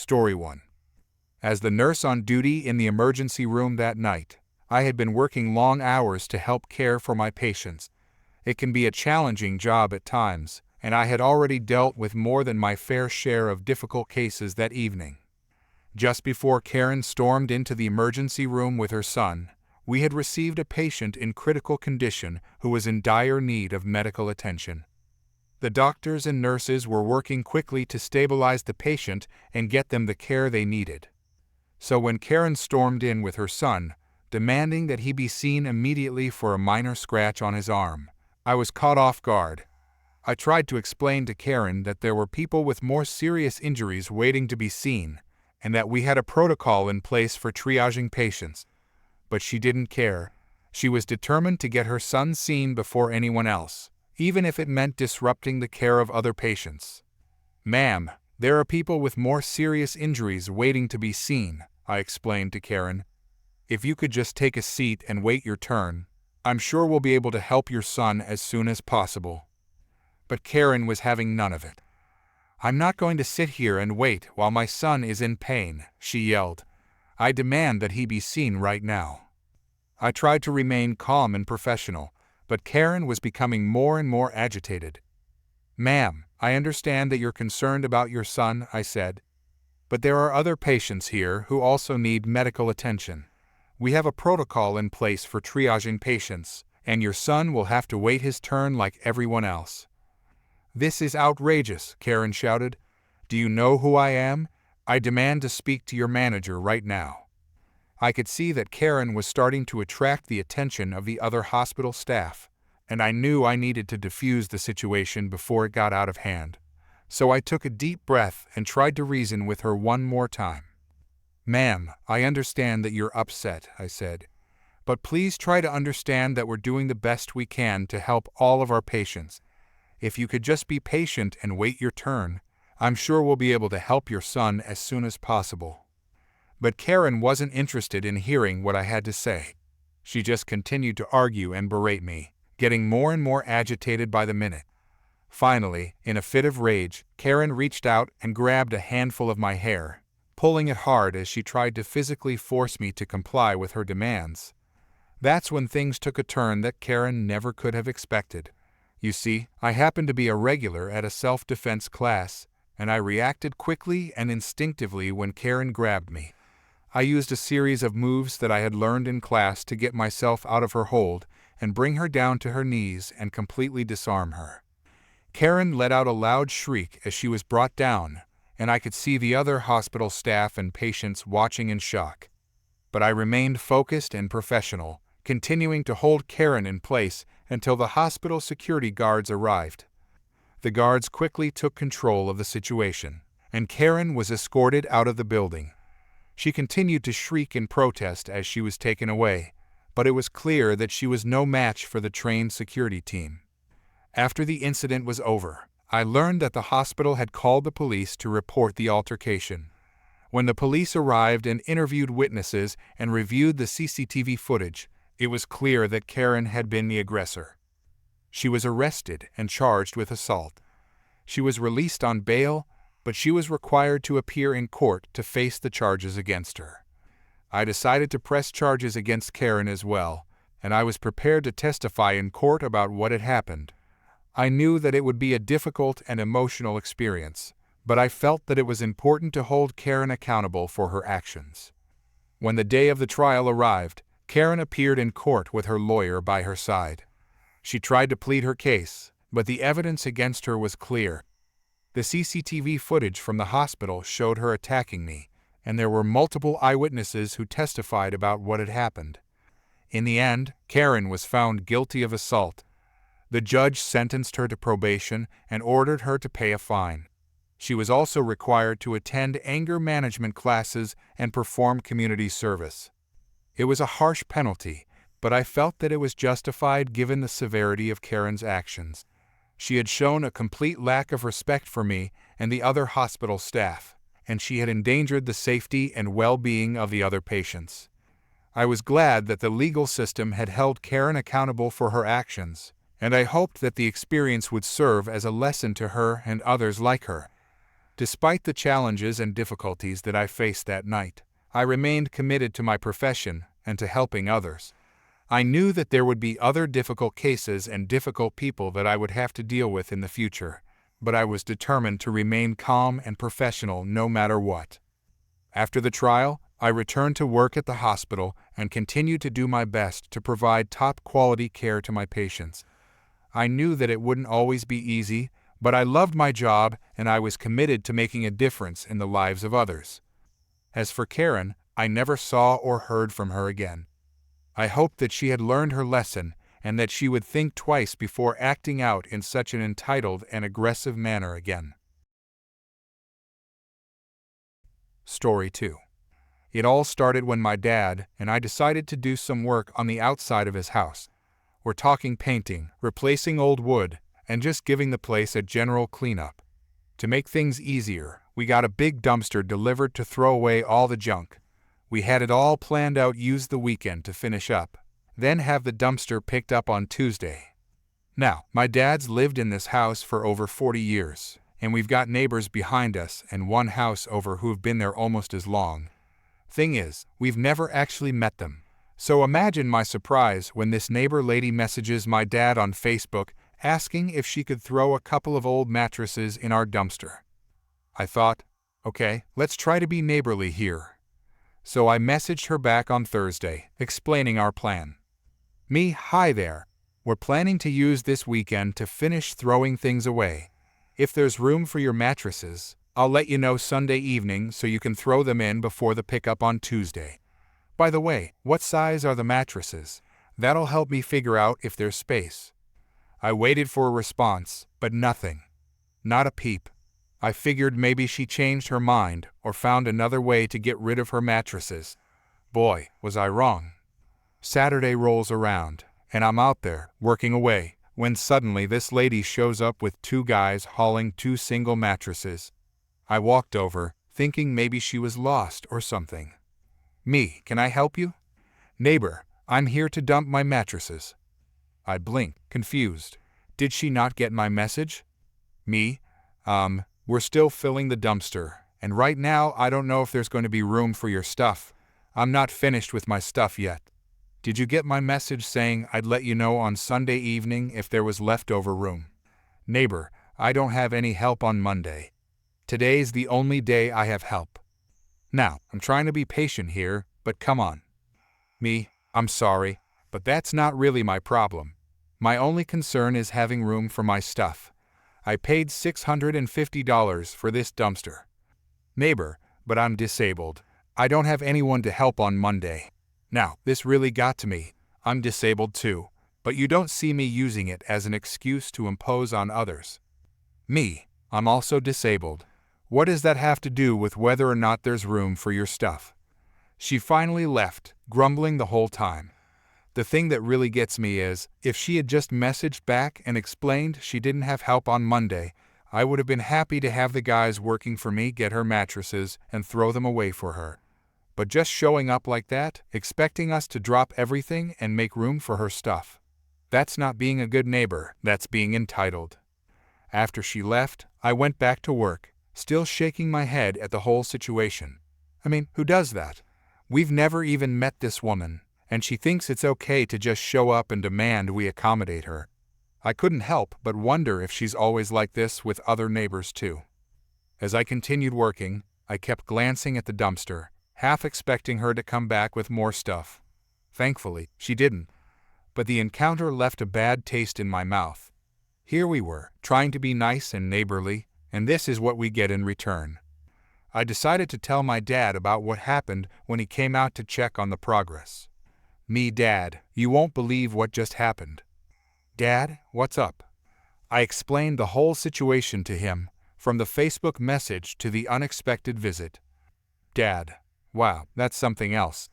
Story 1. As the nurse on duty in the emergency room that night, I had been working long hours to help care for my patients. It can be a challenging job at times, and I had already dealt with more than my fair share of difficult cases that evening. Just before Karen stormed into the emergency room with her son, we had received a patient in critical condition who was in dire need of medical attention. The doctors and nurses were working quickly to stabilize the patient and get them the care they needed. So when Karen stormed in with her son, demanding that he be seen immediately for a minor scratch on his arm, I was caught off guard. I tried to explain to Karen that there were people with more serious injuries waiting to be seen, and that we had a protocol in place for triaging patients. But she didn't care. She was determined to get her son seen before anyone else, even if it meant disrupting the care of other patients. "Ma'am, there are people with more serious injuries waiting to be seen," I explained to Karen. "If you could just take a seat and wait your turn, I'm sure we'll be able to help your son as soon as possible." But Karen was having none of it. "I'm not going to sit here and wait while my son is in pain," she yelled. "I demand that he be seen right now." I tried to remain calm and professional, but Karen was becoming more and more agitated. "Ma'am, I understand that you're concerned about your son," I said. "But there are other patients here who also need medical attention. We have a protocol in place for triaging patients, and your son will have to wait his turn like everyone else." "This is outrageous," Karen shouted. "Do you know who I am? I demand to speak to your manager right now." I could see that Karen was starting to attract the attention of the other hospital staff, and I knew I needed to defuse the situation before it got out of hand. So I took a deep breath and tried to reason with her one more time. "Ma'am, I understand that you're upset," I said. "But please try to understand that we're doing the best we can to help all of our patients. If you could just be patient and wait your turn, I'm sure we'll be able to help your son as soon as possible." But Karen wasn't interested in hearing what I had to say. She just continued to argue and berate me, getting more and more agitated by the minute. Finally, in a fit of rage, Karen reached out and grabbed a handful of my hair, pulling it hard as she tried to physically force me to comply with her demands. That's when things took a turn that Karen never could have expected. You see, I happened to be a regular at a self-defense class, and I reacted quickly and instinctively when Karen grabbed me. I used a series of moves that I had learned in class to get myself out of her hold and bring her down to her knees and completely disarm her. Karen let out a loud shriek as she was brought down, and I could see the other hospital staff and patients watching in shock. But I remained focused and professional, continuing to hold Karen in place until the hospital security guards arrived. The guards quickly took control of the situation, and Karen was escorted out of the building. She continued to shriek in protest as she was taken away, but it was clear that she was no match for the trained security team. After the incident was over, I learned that the hospital had called the police to report the altercation. When the police arrived and interviewed witnesses and reviewed the CCTV footage, it was clear that Karen had been the aggressor. She was arrested and charged with assault. She was released on bail, but she was required to appear in court to face the charges against her. I decided to press charges against Karen as well, and I was prepared to testify in court about what had happened. I knew that it would be a difficult and emotional experience, but I felt that it was important to hold Karen accountable for her actions. When the day of the trial arrived, Karen appeared in court with her lawyer by her side. She tried to plead her case, but the evidence against her was clear. The CCTV footage from the hospital showed her attacking me, and there were multiple eyewitnesses who testified about what had happened. In the end, Karen was found guilty of assault. The judge sentenced her to probation and ordered her to pay a fine. She was also required to attend anger management classes and perform community service. It was a harsh penalty, but I felt that it was justified given the severity of Karen's actions. She had shown a complete lack of respect for me and the other hospital staff, and she had endangered the safety and well-being of the other patients. I was glad that the legal system had held Karen accountable for her actions, and I hoped that the experience would serve as a lesson to her and others like her. Despite the challenges and difficulties that I faced that night, I remained committed to my profession and to helping others. I knew that there would be other difficult cases and difficult people that I would have to deal with in the future, but I was determined to remain calm and professional no matter what. After the trial, I returned to work at the hospital and continued to do my best to provide top-quality care to my patients. I knew that it wouldn't always be easy, but I loved my job and I was committed to making a difference in the lives of others. As for Karen, I never saw or heard from her again. I hoped that she had learned her lesson and that she would think twice before acting out in such an entitled and aggressive manner again. Story 2. It all started when my dad and I decided to do some work on the outside of his house. We're talking painting, replacing old wood, and just giving the place a general cleanup. To make things easier, we got a big dumpster delivered to throw away all the junk. We had it all planned out, use the weekend to finish up, then have the dumpster picked up on Tuesday. Now, my dad's lived in this house for over 40 years, and we've got neighbors behind us and one house over who've been there almost as long. Thing is, we've never actually met them. So imagine my surprise when this neighbor lady messages my dad on Facebook asking if she could throw a couple of old mattresses in our dumpster. I thought, okay, let's try to be neighborly here. So I messaged her back on Thursday, explaining our plan. Hi there. We're planning to use this weekend to finish throwing things away. If there's room for your mattresses, I'll let you know Sunday evening so you can throw them in before the pickup on Tuesday. By the way, what size are the mattresses? That'll help me figure out if there's space. I waited for a response, but nothing. Not a peep. I figured maybe she changed her mind or found another way to get rid of her mattresses. Boy, was I wrong. Saturday rolls around, and I'm out there, working away, when suddenly this lady shows up with 2 guys hauling 2 single mattresses. I walked over, thinking maybe she was lost or something. Can I help you? Neighbor, I'm here to dump my mattresses. I blinked, confused. Did she not get my message? We're still filling the dumpster, and right now I don't know if there's going to be room for your stuff. I'm not finished with my stuff yet. Did you get my message saying I'd let you know on Sunday evening if there was leftover room? Neighbor, I don't have any help on Monday. Today's the only day I have help. Now, I'm trying to be patient here, but come on. I'm sorry, but that's not really my problem. My only concern is having room for my stuff. I paid $650 for this dumpster. Neighbor, but I'm disabled. I don't have anyone to help on Monday. Now, this really got to me. I'm disabled too, but you don't see me using it as an excuse to impose on others. I'm also disabled. What does that have to do with whether or not there's room for your stuff? She finally left, grumbling the whole time. The thing that really gets me is, if she had just messaged back and explained she didn't have help on Monday, I would have been happy to have the guys working for me get her mattresses and throw them away for her. But just showing up like that, expecting us to drop everything and make room for her stuff. That's not being a good neighbor, that's being entitled. After she left, I went back to work, still shaking my head at the whole situation. Who does that? We've never even met this woman, and she thinks it's okay to just show up and demand we accommodate her. I couldn't help but wonder if she's always like this with other neighbors too. As I continued working, I kept glancing at the dumpster, half expecting her to come back with more stuff. Thankfully, she didn't. But the encounter left a bad taste in my mouth. Here we were, trying to be nice and neighborly, and this is what we get in return. I decided to tell my dad about what happened when he came out to check on the progress. Dad, you won't believe what just happened. Dad, what's up? I explained the whole situation to him, from the Facebook message to the unexpected visit. Dad, wow, that's something else.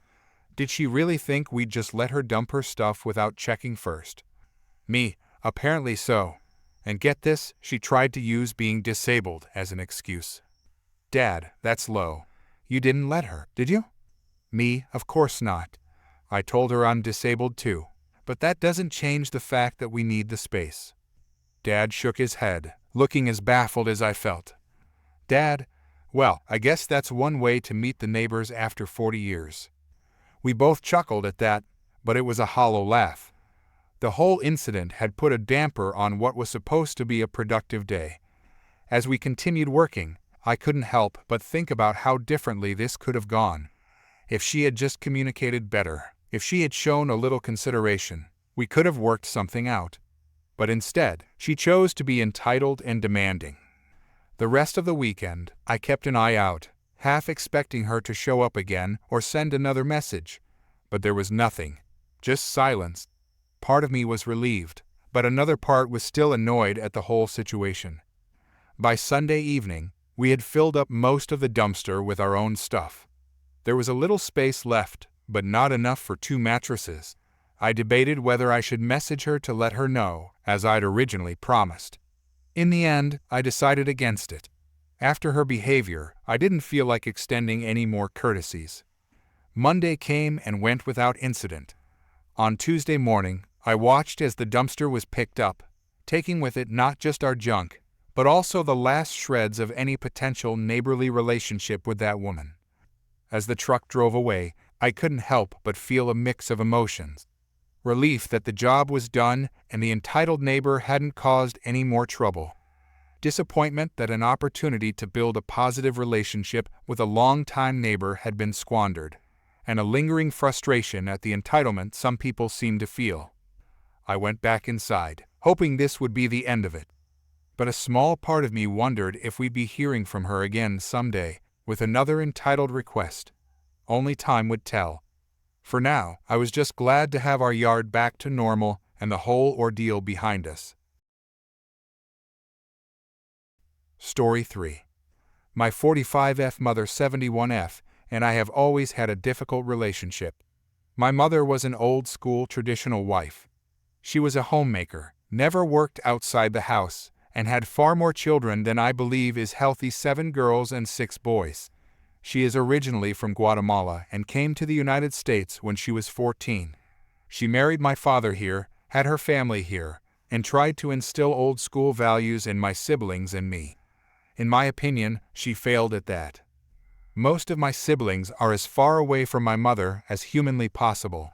Did she really think we'd just let her dump her stuff without checking first? Apparently so. And get this, she tried to use being disabled as an excuse. Dad, that's low. You didn't let her, did you? Of course not. I told her I'm disabled too, but that doesn't change the fact that we need the space. Dad shook his head, looking as baffled as I felt. Dad, well, I guess that's one way to meet the neighbors after 40 years. We both chuckled at that, but it was a hollow laugh. The whole incident had put a damper on what was supposed to be a productive day. As we continued working, I couldn't help but think about how differently this could have gone. If she had just communicated better, if she had shown a little consideration, we could have worked something out. But instead, she chose to be entitled and demanding. The rest of the weekend, I kept an eye out, half expecting her to show up again or send another message. But there was nothing, just silence. Part of me was relieved, but another part was still annoyed at the whole situation. By Sunday evening, we had filled up most of the dumpster with our own stuff. There was a little space left, but not enough for 2 mattresses. I debated whether I should message her to let her know, as I'd originally promised. In the end, I decided against it. After her behavior, I didn't feel like extending any more courtesies. Monday came and went without incident. On Tuesday morning, I watched as the dumpster was picked up, taking with it not just our junk, but also the last shreds of any potential neighborly relationship with that woman. As the truck drove away, I couldn't help but feel a mix of emotions. Relief that the job was done and the entitled neighbor hadn't caused any more trouble. Disappointment that an opportunity to build a positive relationship with a longtime neighbor had been squandered, and a lingering frustration at the entitlement some people seemed to feel. I went back inside, hoping this would be the end of it. But a small part of me wondered if we'd be hearing from her again someday, with another entitled request. Only time would tell. For now, I was just glad to have our yard back to normal and the whole ordeal behind us. Story 3. My 45F mother 71F and I have always had a difficult relationship. My mother was an old-school traditional wife. She was a homemaker, never worked outside the house, and had far more children than I believe is healthy 7 girls and 6 boys. She is originally from Guatemala and came to the United States when she was 14. She married my father here, had her family here, and tried to instill old-school values in my siblings and me. In my opinion, she failed at that. Most of my siblings are as far away from my mother as humanly possible.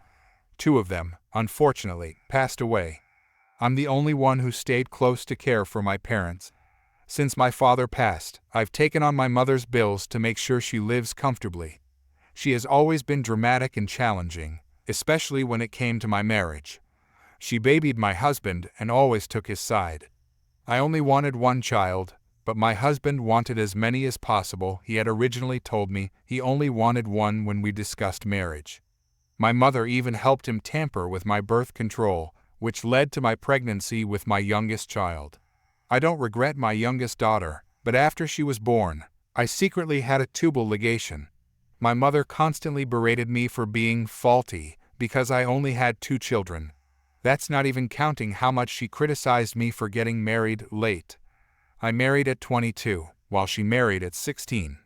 2 of them, unfortunately, passed away. I'm the only one who stayed close to care for my parents. Since my father passed, I've taken on my mother's bills to make sure she lives comfortably. She has always been dramatic and challenging, especially when it came to my marriage. She babied my husband and always took his side. I only wanted 1 child, but my husband wanted as many as possible. He had originally told me he only wanted 1 when we discussed marriage. My mother even helped him tamper with my birth control, which led to my pregnancy with my youngest child. I don't regret my youngest daughter, but after she was born, I secretly had a tubal ligation. My mother constantly berated me for being faulty because I only had 2 children. That's not even counting how much she criticized me for getting married late. I married at 22, while she married at 16.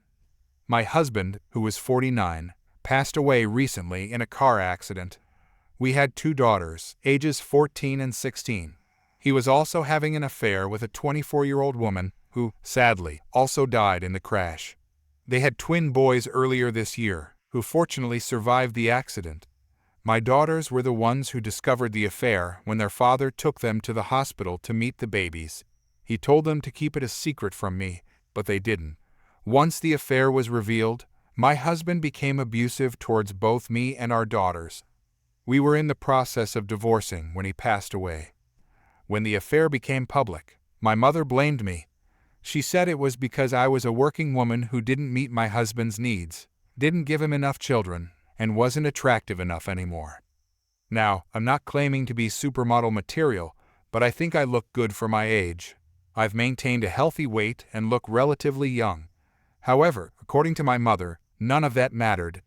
My husband, who was 49, passed away recently in a car accident. We had 2 daughters, ages 14 and 16. He was also having an affair with a 24-year-old woman who, sadly, also died in the crash. They had twin boys earlier this year, who fortunately survived the accident. My daughters were the ones who discovered the affair when their father took them to the hospital to meet the babies. He told them to keep it a secret from me, but they didn't. Once the affair was revealed, my husband became abusive towards both me and our daughters. We were in the process of divorcing when he passed away. When the affair became public, my mother blamed me. She said it was because I was a working woman who didn't meet my husband's needs, didn't give him enough children, and wasn't attractive enough anymore. Now, I'm not claiming to be supermodel material, but I think I look good for my age. I've maintained a healthy weight and look relatively young. However, according to my mother, none of that mattered.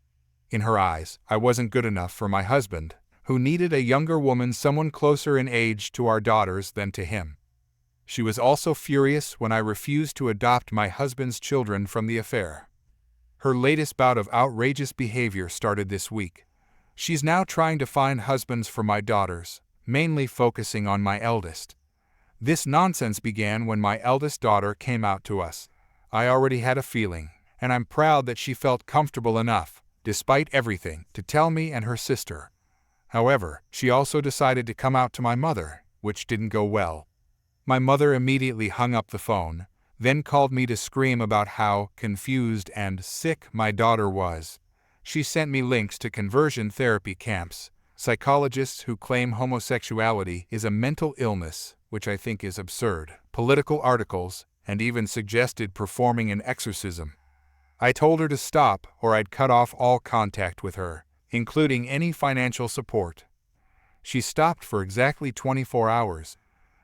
In her eyes, I wasn't good enough for my husband, who needed a younger woman, someone closer in age to our daughters than to him. She was also furious when I refused to adopt my husband's children from the affair. Her latest bout of outrageous behavior started this week. She's now trying to find husbands for my daughters, mainly focusing on my eldest. This nonsense began when my eldest daughter came out to us. I already had a feeling, and I'm proud that she felt comfortable enough, despite everything, to tell me and her sister. However, she also decided to come out to my mother, which didn't go well. My mother immediately hung up the phone, then called me to scream about how confused and sick my daughter was. She sent me links to conversion therapy camps, psychologists who claim homosexuality is a mental illness, which I think is absurd, political articles, and even suggested performing an exorcism. I told her to stop or I'd cut off all contact with her, including any financial support. She stopped for exactly 24 hours.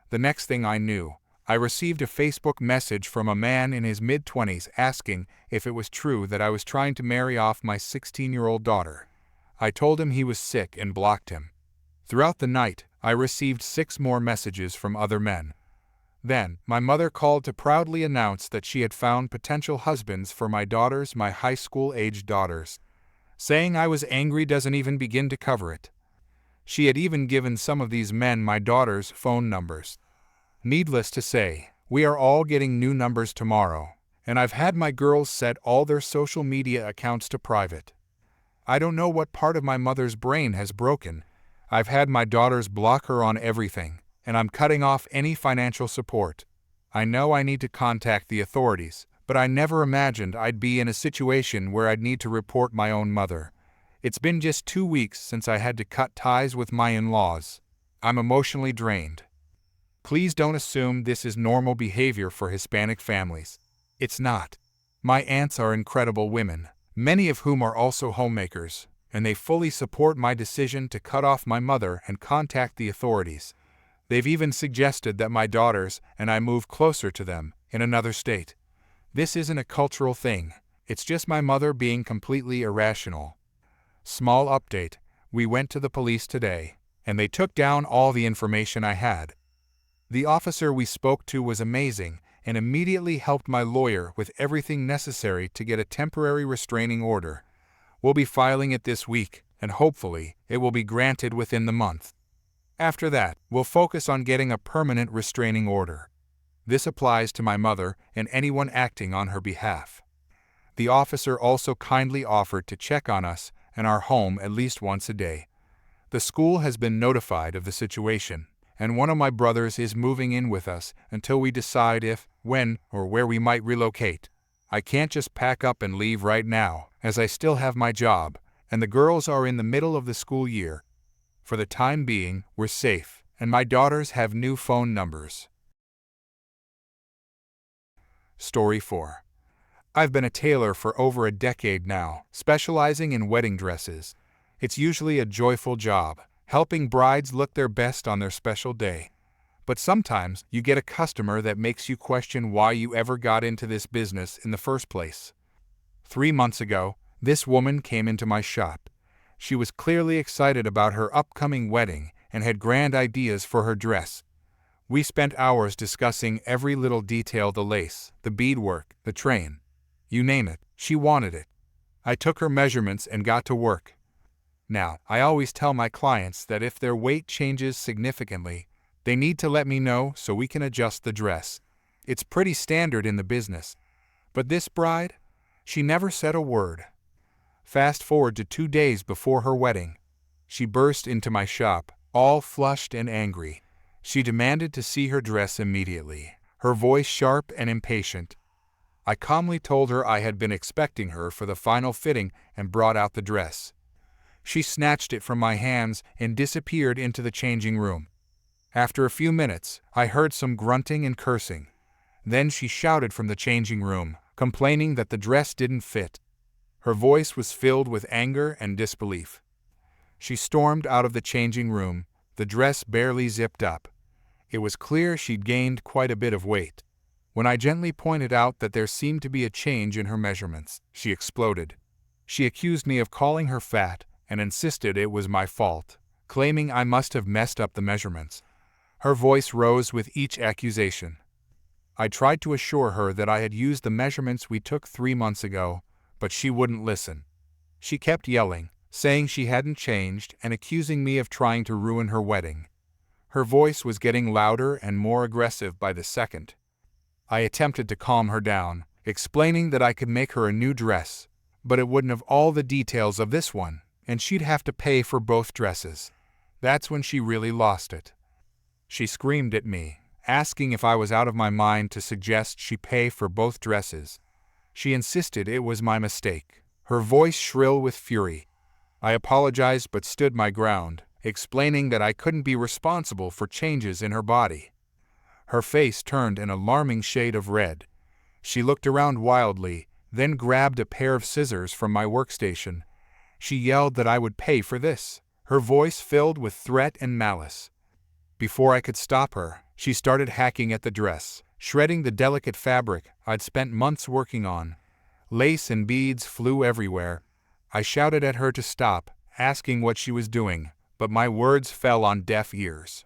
The next thing I knew, I received a Facebook message from a man in his mid-20s asking if it was true that I was trying to marry off my 16-year-old daughter. I told him he was sick and blocked him. Throughout the night, I received 6 more messages from other men. Then, my mother called to proudly announce that she had found potential husbands for my high school-aged daughters. Saying I was angry doesn't even begin to cover it. She had even given some of these men my daughter's phone numbers. Needless to say, we are all getting new numbers tomorrow, and I've had my girls set all their social media accounts to private. I don't know what part of my mother's brain has broken. I've had my daughters block her on everything, and I'm cutting off any financial support. I know I need to contact the authorities, but I never imagined I'd be in a situation where I'd need to report my own mother. It's been just 2 weeks since I had to cut ties with my in-laws. I'm emotionally drained. Please don't assume this is normal behavior for Hispanic families. It's not. My aunts are incredible women, many of whom are also homemakers, and they fully support my decision to cut off my mother and contact the authorities. They've even suggested that my daughters and I move closer to them, in another state. This isn't a cultural thing, it's just my mother being completely irrational. Small update, we went to the police today, and they took down all the information I had. The officer we spoke to was amazing and immediately helped my lawyer with everything necessary to get a temporary restraining order. We'll be filing it this week, and hopefully, it will be granted within the month. After that, we'll focus on getting a permanent restraining order. This applies to my mother and anyone acting on her behalf. The officer also kindly offered to check on us and our home at least once a day. The school has been notified of the situation, and one of my brothers is moving in with us until we decide if, when, or where we might relocate. I can't just pack up and leave right now, as I still have my job, and the girls are in the middle of the school year. For the time being, we're safe, and my daughters have new phone numbers. Story 4. I've been a tailor for over a decade now, specializing in wedding dresses. It's usually a joyful job, helping brides look their best on their special day. But sometimes you get a customer that makes you question why you ever got into this business in the first place. 3 months ago, this woman came into my shop. She was clearly excited about her upcoming wedding and had grand ideas for her dress. We spent hours discussing every little detail: the lace, the beadwork, the train. You name it, she wanted it. I took her measurements and got to work. Now, I always tell my clients that if their weight changes significantly, they need to let me know so we can adjust the dress. It's pretty standard in the business. But this bride? She never said a word. Fast forward to 2 days before her wedding. She burst into my shop, all flushed and angry. She demanded to see her dress immediately, her voice sharp and impatient. I calmly told her I had been expecting her for the final fitting and brought out the dress. She snatched it from my hands and disappeared into the changing room. After a few minutes, I heard some grunting and cursing. Then she shouted from the changing room, complaining that the dress didn't fit. Her voice was filled with anger and disbelief. She stormed out of the changing room, the dress barely zipped up. It was clear she'd gained quite a bit of weight. When I gently pointed out that there seemed to be a change in her measurements, she exploded. She accused me of calling her fat and insisted it was my fault, claiming I must have messed up the measurements. Her voice rose with each accusation. I tried to assure her that I had used the measurements we took 3 months ago, but she wouldn't listen. She kept yelling, saying she hadn't changed and accusing me of trying to ruin her wedding. Her voice was getting louder and more aggressive by the second. I attempted to calm her down, explaining that I could make her a new dress, but it wouldn't have all the details of this one, and she'd have to pay for both dresses. That's when she really lost it. She screamed at me, asking if I was out of my mind to suggest she pay for both dresses. She insisted it was my mistake, her voice shrill with fury. I apologized but stood my ground, explaining that I couldn't be responsible for changes in her body. Her face turned an alarming shade of red. She looked around wildly, then grabbed a pair of scissors from my workstation. She yelled that I would pay for this, her voice filled with threat and malice. Before I could stop her, she started hacking at the dress, shredding the delicate fabric I'd spent months working on. Lace and beads flew everywhere. I shouted at her to stop, asking what she was doing, but my words fell on deaf ears.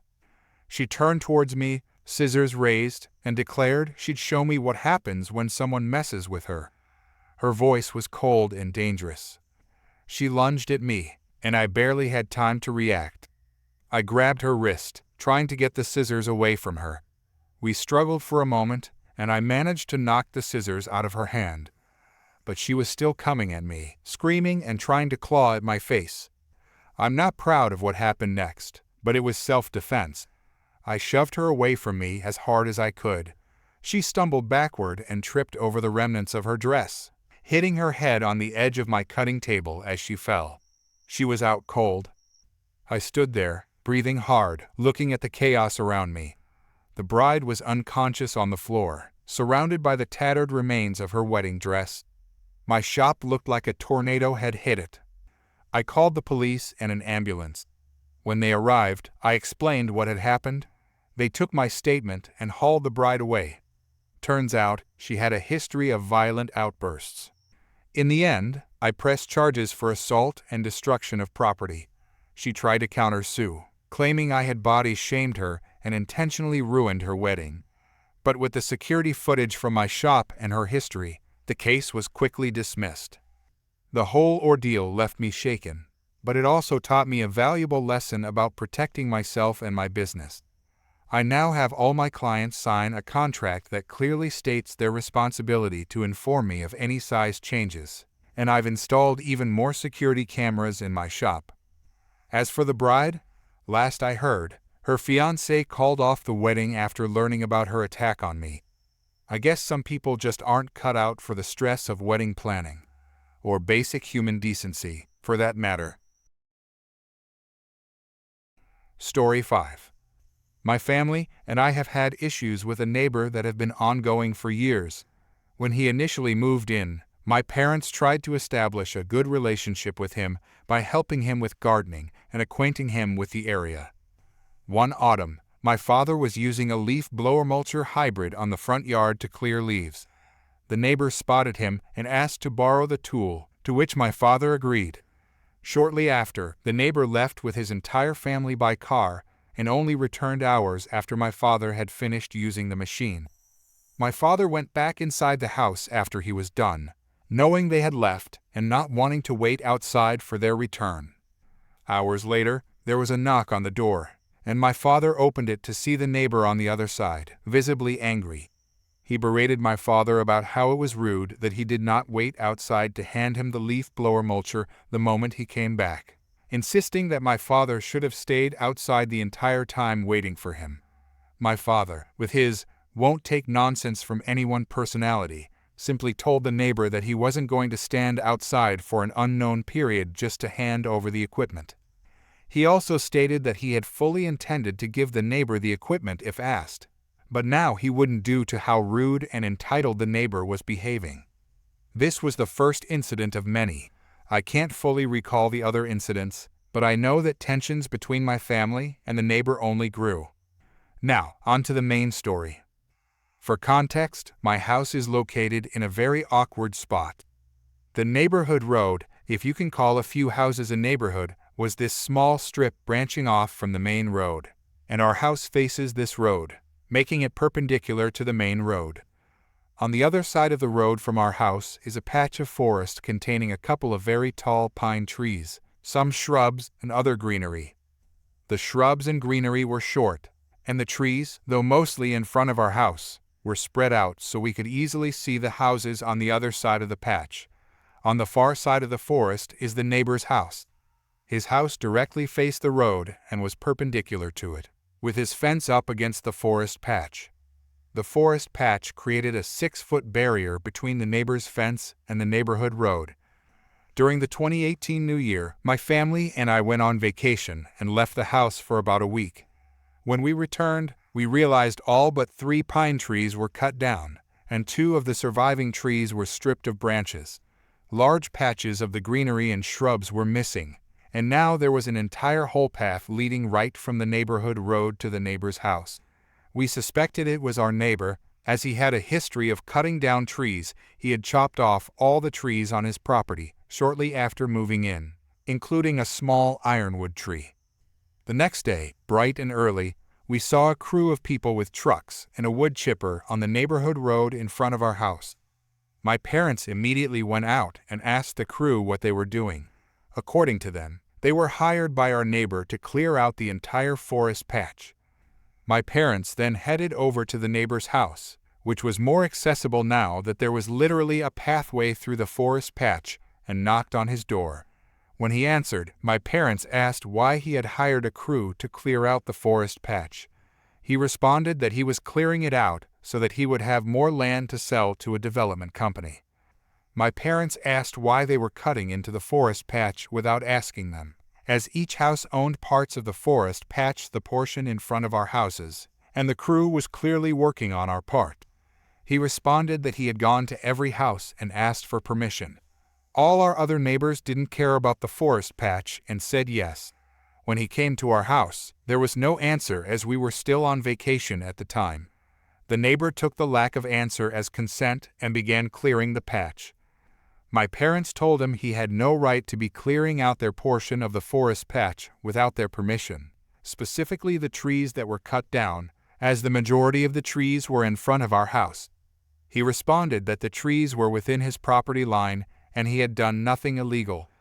She turned towards me, scissors raised, and declared she'd show me what happens when someone messes with her. Her voice was cold and dangerous. She lunged at me, and I barely had time to react. I grabbed her wrist, trying to get the scissors away from her. We struggled for a moment, and I managed to knock the scissors out of her hand. But she was still coming at me, screaming and trying to claw at my face. I'm not proud of what happened next, but it was self-defense. I shoved her away from me as hard as I could. She stumbled backward and tripped over the remnants of her dress, hitting her head on the edge of my cutting table as she fell. She was out cold. I stood there, breathing hard, looking at the chaos around me. The bride was unconscious on the floor, surrounded by the tattered remains of her wedding dress. My shop looked like a tornado had hit it. I called the police and an ambulance. When they arrived, I explained what had happened. They took my statement and hauled the bride away. Turns out, she had a history of violent outbursts. In the end, I pressed charges for assault and destruction of property. She tried to countersue, claiming I had body shamed her and intentionally ruined her wedding. But with the security footage from my shop and her history, the case was quickly dismissed. The whole ordeal left me shaken, but it also taught me a valuable lesson about protecting myself and my business. I now have all my clients sign a contract that clearly states their responsibility to inform me of any size changes, and I've installed even more security cameras in my shop. As for the bride, last I heard, her fiancé called off the wedding after learning about her attack on me. I guess some people just aren't cut out for the stress of wedding planning, or basic human decency, for that matter. Story 5. My family and I have had issues with a neighbor that have been ongoing for years. When he initially moved in, my parents tried to establish a good relationship with him by helping him with gardening and acquainting him with the area. One autumn, my father was using a leaf blower mulcher hybrid on the front yard to clear leaves. The neighbor spotted him and asked to borrow the tool, to which my father agreed. Shortly after, the neighbor left with his entire family by car and only returned hours after my father had finished using the machine. My father went back inside the house after he was done, knowing they had left and not wanting to wait outside for their return. Hours later, there was a knock on the door, and my father opened it to see the neighbor on the other side, visibly angry. He berated my father about how it was rude that he did not wait outside to hand him the leaf blower mulcher the moment he came back, insisting that my father should have stayed outside the entire time waiting for him. My father, with his won't take nonsense from anyone personality, simply told the neighbor that he wasn't going to stand outside for an unknown period just to hand over the equipment. He also stated that he had fully intended to give the neighbor the equipment if asked, but now he wouldn't due to how rude and entitled the neighbor was behaving. This was the first incident of many. I can't fully recall the other incidents, but I know that tensions between my family and the neighbor only grew. Now, on to the main story. For context, my house is located in a very awkward spot. The neighborhood road, if you can call a few houses a neighborhood, was this small strip branching off from the main road, and our house faces this road, making it perpendicular to the main road. On the other side of the road from our house is a patch of forest containing a couple of very tall pine trees, some shrubs, and other greenery. The shrubs and greenery were short, and the trees, though mostly in front of our house, were spread out so we could easily see the houses on the other side of the patch. On the far side of the forest is the neighbor's house. His house directly faced the road and was perpendicular to it, with his fence up against the forest patch. The forest patch created a 6-foot barrier between the neighbor's fence and the neighborhood road. During the 2018 New Year, my family and I went on vacation and left the house for about a week. When we returned, we realized all but 3 pine trees were cut down, and 2 of the surviving trees were stripped of branches. Large patches of the greenery and shrubs were missing, and now there was an entire whole path leading right from the neighborhood road to the neighbor's house. We suspected it was our neighbor, as he had a history of cutting down trees. He had chopped off all the trees on his property shortly after moving in, including a small ironwood tree. The next day, bright and early, we saw a crew of people with trucks and a wood chipper on the neighborhood road in front of our house. My parents immediately went out and asked the crew what they were doing. According to them, they were hired by our neighbor to clear out the entire forest patch. My parents then headed over to the neighbor's house, which was more accessible now that there was literally a pathway through the forest patch, and knocked on his door. When he answered, my parents asked why he had hired a crew to clear out the forest patch. He responded that he was clearing it out so that he would have more land to sell to a development company. My parents asked why they were cutting into the forest patch without asking them, as each house owned parts of the forest patch, the portion in front of our houses, and the crew was clearly working on our part. He responded that he had gone to every house and asked for permission. All our other neighbors didn't care about the forest patch and said yes. When he came to our house, there was no answer as we were still on vacation at the time. The neighbor took the lack of answer as consent and began clearing the patch. My parents told him he had no right to be clearing out their portion of the forest patch without their permission, specifically the trees that were cut down, as the majority of the trees were in front of our house. He responded that the trees were within his property line and he had done nothing illegal.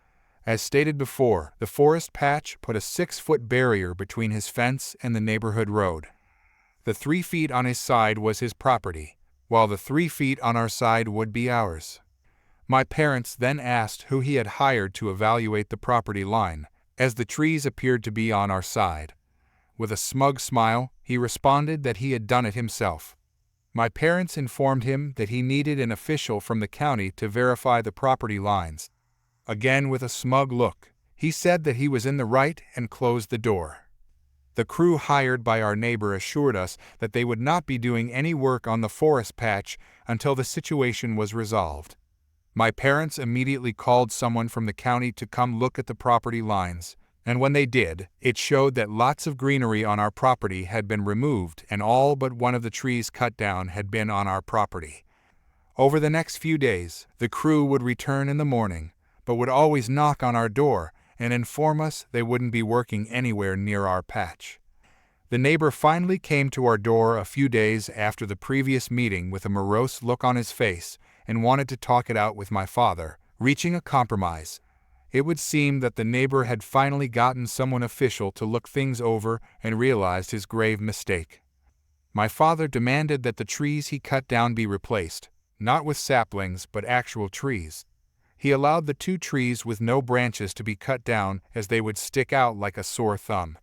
As stated before, the forest patch put a 6-foot barrier between his fence and the neighborhood road. The 3 feet on his side was his property, while the 3 feet on our side would be ours. My parents then asked who he had hired to evaluate the property line, as the trees appeared to be on our side. With a smug smile, he responded that he had done it himself. My parents informed him that he needed an official from the county to verify the property lines. Again with a smug look, he said that he was in the right and closed the door. The crew hired by our neighbor assured us that they would not be doing any work on the forest patch until the situation was resolved. My parents immediately called someone from the county to come look at the property lines, and when they did, it showed that lots of greenery on our property had been removed and all but one of the trees cut down had been on our property. Over the next few days, the crew would return in the morning, but would always knock on our door and inform us they wouldn't be working anywhere near our patch. The neighbor finally came to our door a few days after the previous meeting with a morose look on his face and wanted to talk it out with my father, reaching a compromise. It would seem that the neighbor had finally gotten someone official to look things over and realized his grave mistake. My father demanded that the trees he cut down be replaced, not with saplings but actual trees. He allowed the 2 trees with no branches to be cut down as they would stick out like a sore thumb.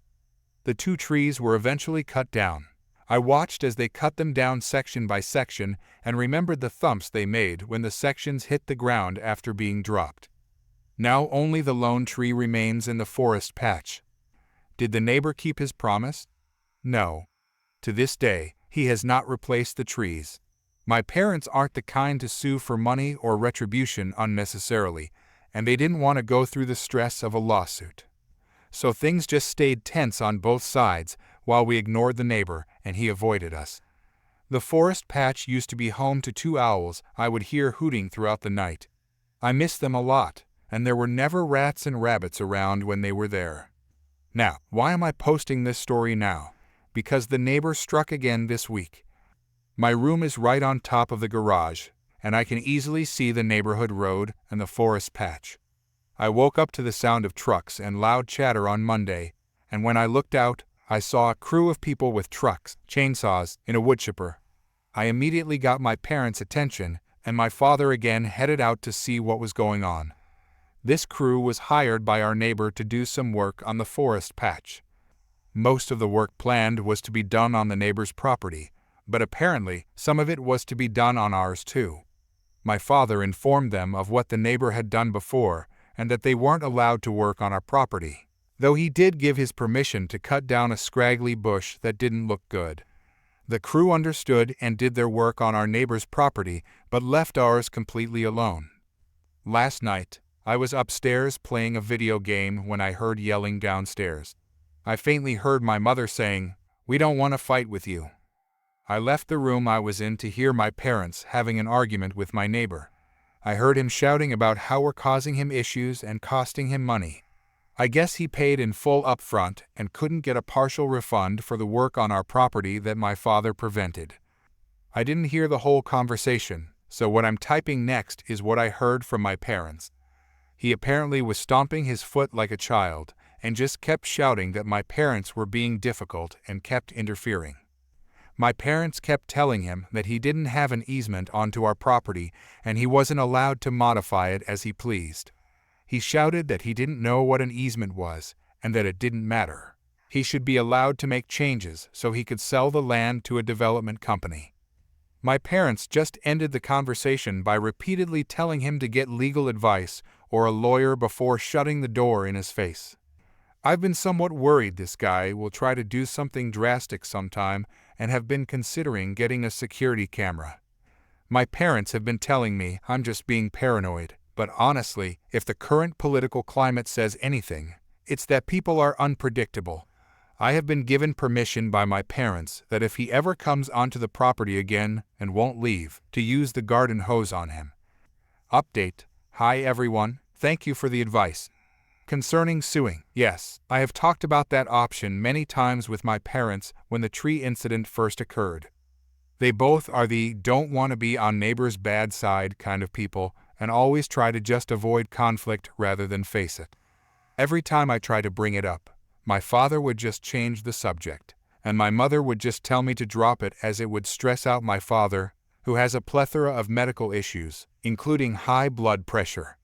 The 2 trees were eventually cut down. I watched as they cut them down section by section and remembered the thumps they made when the sections hit the ground after being dropped. Now only the lone tree remains in the forest patch. Did the neighbor keep his promise? No. To this day, he has not replaced the trees. My parents aren't the kind to sue for money or retribution unnecessarily, and they didn't want to go through the stress of a lawsuit. So things just stayed tense on both sides while we ignored the neighbor and he avoided us. The forest patch used to be home to 2 owls I would hear hooting throughout the night. I missed them a lot, and there were never rats and rabbits around when they were there. Now, why am I posting this story now? Because the neighbor struck again this week. My room is right on top of the garage, and I can easily see the neighborhood road and the forest patch. I woke up to the sound of trucks and loud chatter on Monday, and when I looked out, I saw a crew of people with trucks, chainsaws, and a wood chipper. I immediately got my parents' attention, and my father again headed out to see what was going on. This crew was hired by our neighbor to do some work on the forest patch. Most of the work planned was to be done on the neighbor's property, but apparently some of it was to be done on ours too. My father informed them of what the neighbor had done before and that they weren't allowed to work on our property, though he did give his permission to cut down a scraggly bush that didn't look good. The crew understood and did their work on our neighbor's property, but left ours completely alone. Last night, I was upstairs playing a video game when I heard yelling downstairs. I faintly heard my mother saying, "We don't want to fight with you." I left the room I was in to hear my parents having an argument with my neighbor. I heard him shouting about how we're causing him issues and costing him money. I guess he paid in full upfront and couldn't get a partial refund for the work on our property that my father prevented. I didn't hear the whole conversation, so what I'm typing next is what I heard from my parents. He apparently was stomping his foot like a child and just kept shouting that my parents were being difficult and kept interfering. My parents kept telling him that he didn't have an easement onto our property and he wasn't allowed to modify it as he pleased. He shouted that he didn't know what an easement was and that it didn't matter. He should be allowed to make changes so he could sell the land to a development company. My parents just ended the conversation by repeatedly telling him to get legal advice or a lawyer before shutting the door in his face. I've been somewhat worried this guy will try to do something drastic sometime and have been considering getting a security camera. My parents have been telling me I'm just being paranoid, but honestly, if the current political climate says anything, it's that people are unpredictable. I have been given permission by my parents that if he ever comes onto the property again and won't leave, to use the garden hose on him. Update. Hi everyone, thank you for the advice. Concerning suing, yes, I have talked about that option many times with my parents when the tree incident first occurred. They both are the don't want to be on neighbor's bad side kind of people and always try to just avoid conflict rather than face it. Every time I try to bring it up, my father would just change the subject, and my mother would just tell me to drop it as it would stress out my father, who has a plethora of medical issues, including high blood pressure.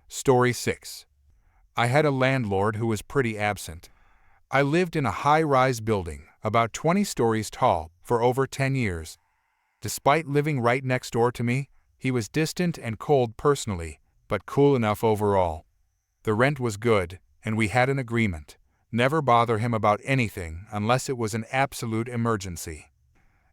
Story 6. I had a landlord who was pretty absent. I lived in a high-rise building, about 20 stories tall, for over 10 years. Despite living right next door to me, he was distant and cold personally, but cool enough overall. The rent was good, and we had an agreement. Never bother him about anything unless it was an absolute emergency.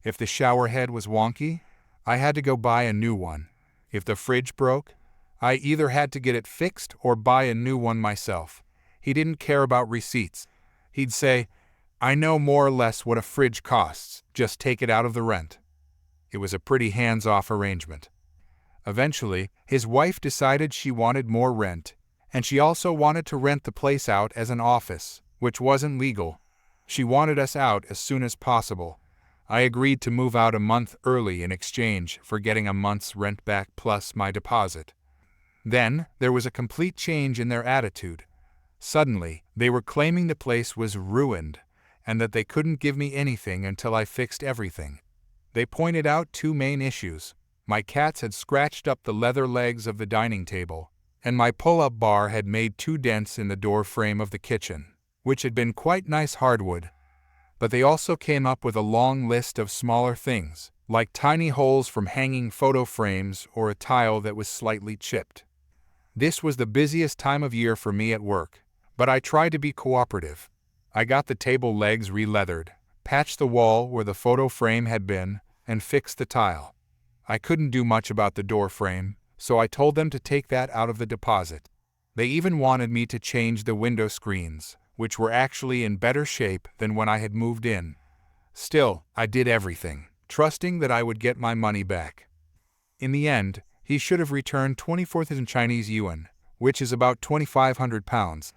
If the shower head was wonky, I had to go buy a new one. If the fridge broke, I either had to get it fixed or buy a new one myself. He didn't care about receipts. He'd say, "I know more or less what a fridge costs, just take it out of the rent." It was a pretty hands-off arrangement. Eventually, his wife decided she wanted more rent, and she also wanted to rent the place out as an office, which wasn't legal. She wanted us out as soon as possible. I agreed to move out a month early in exchange for getting a month's rent back plus my deposit. Then, there was a complete change in their attitude. Suddenly, they were claiming the place was ruined, and that they couldn't give me anything until I fixed everything. They pointed out two main issues. My cats had scratched up the leather legs of the dining table, and my pull-up bar had made 2 dents in the door frame of the kitchen, which had been quite nice hardwood. But they also came up with a long list of smaller things, like tiny holes from hanging photo frames or a tile that was slightly chipped. This was the busiest time of year for me at work, but I tried to be cooperative. I got the table legs re-leathered, patched the wall where the photo frame had been, and fixed the tile. I couldn't do much about the door frame, so I told them to take that out of the deposit. They even wanted me to change the window screens, which were actually in better shape than when I had moved in. Still, I did everything, trusting that I would get my money back. In the end, he should have returned 24,000 Chinese yuan, which is about 2,500 pounds.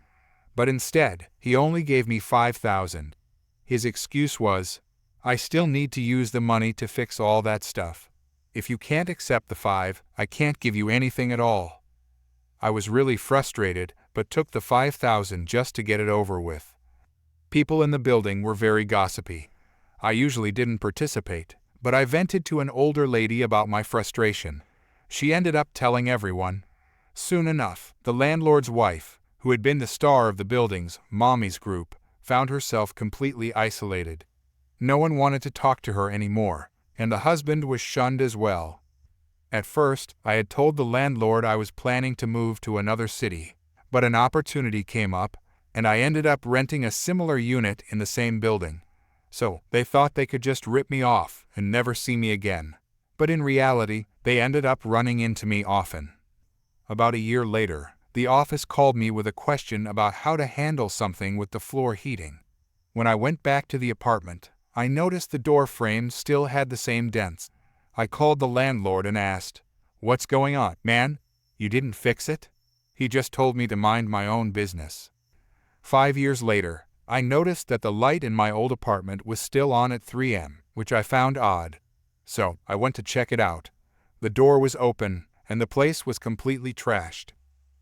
But instead, he only gave me 5,000. His excuse was, "I still need to use the money to fix all that stuff. If you can't accept the 5, I can't give you anything at all." I was really frustrated, but took the 5,000 just to get it over with. People in the building were very gossipy. I usually didn't participate, but I vented to an older lady about my frustration. She ended up telling everyone. Soon enough, the landlord's wife, who had been the star of the building's mommy's group, found herself completely isolated. No one wanted to talk to her anymore, and the husband was shunned as well. At first, I had told the landlord I was planning to move to another city, but an opportunity came up, and I ended up renting a similar unit in the same building. So, they thought they could just rip me off and never see me again. But in reality, they ended up running into me often. About a year later, the office called me with a question about how to handle something with the floor heating. When I went back to the apartment, I noticed the door frame still had the same dents. I called the landlord and asked, "What's going on, man? You didn't fix it?" He just told me to mind my own business. 5 years later, I noticed that the light in my old apartment was still on at 3 a.m., which I found odd. So, I went to check it out. The door was open, and the place was completely trashed.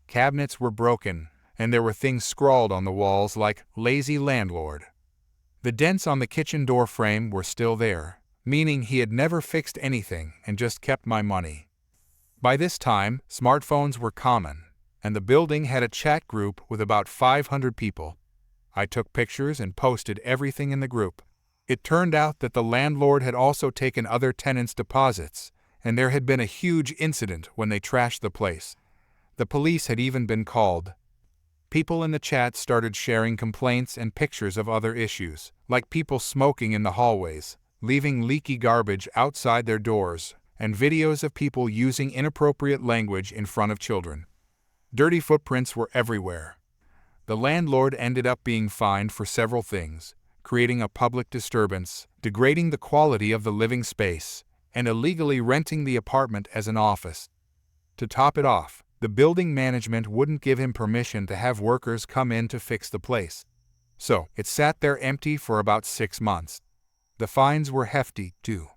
Cabinets were broken, and there were things scrawled on the walls like "Lazy Landlord." The dents on the kitchen door frame were still there, meaning he had never fixed anything and just kept my money. By this time, smartphones were common, and the building had a chat group with about 500 people. I took pictures and posted everything in the group. It turned out that the landlord had also taken other tenants' deposits, and there had been a huge incident when they trashed the place. The police had even been called. People in the chat started sharing complaints and pictures of other issues, like people smoking in the hallways, leaving leaky garbage outside their doors, and videos of people using inappropriate language in front of children. Dirty footprints were everywhere. The landlord ended up being fined for several things, creating a public disturbance, degrading the quality of the living space, and illegally renting the apartment as an office. To top it off, the building management wouldn't give him permission to have workers come in to fix the place. So, it sat there empty for about 6 months. The fines were hefty, too.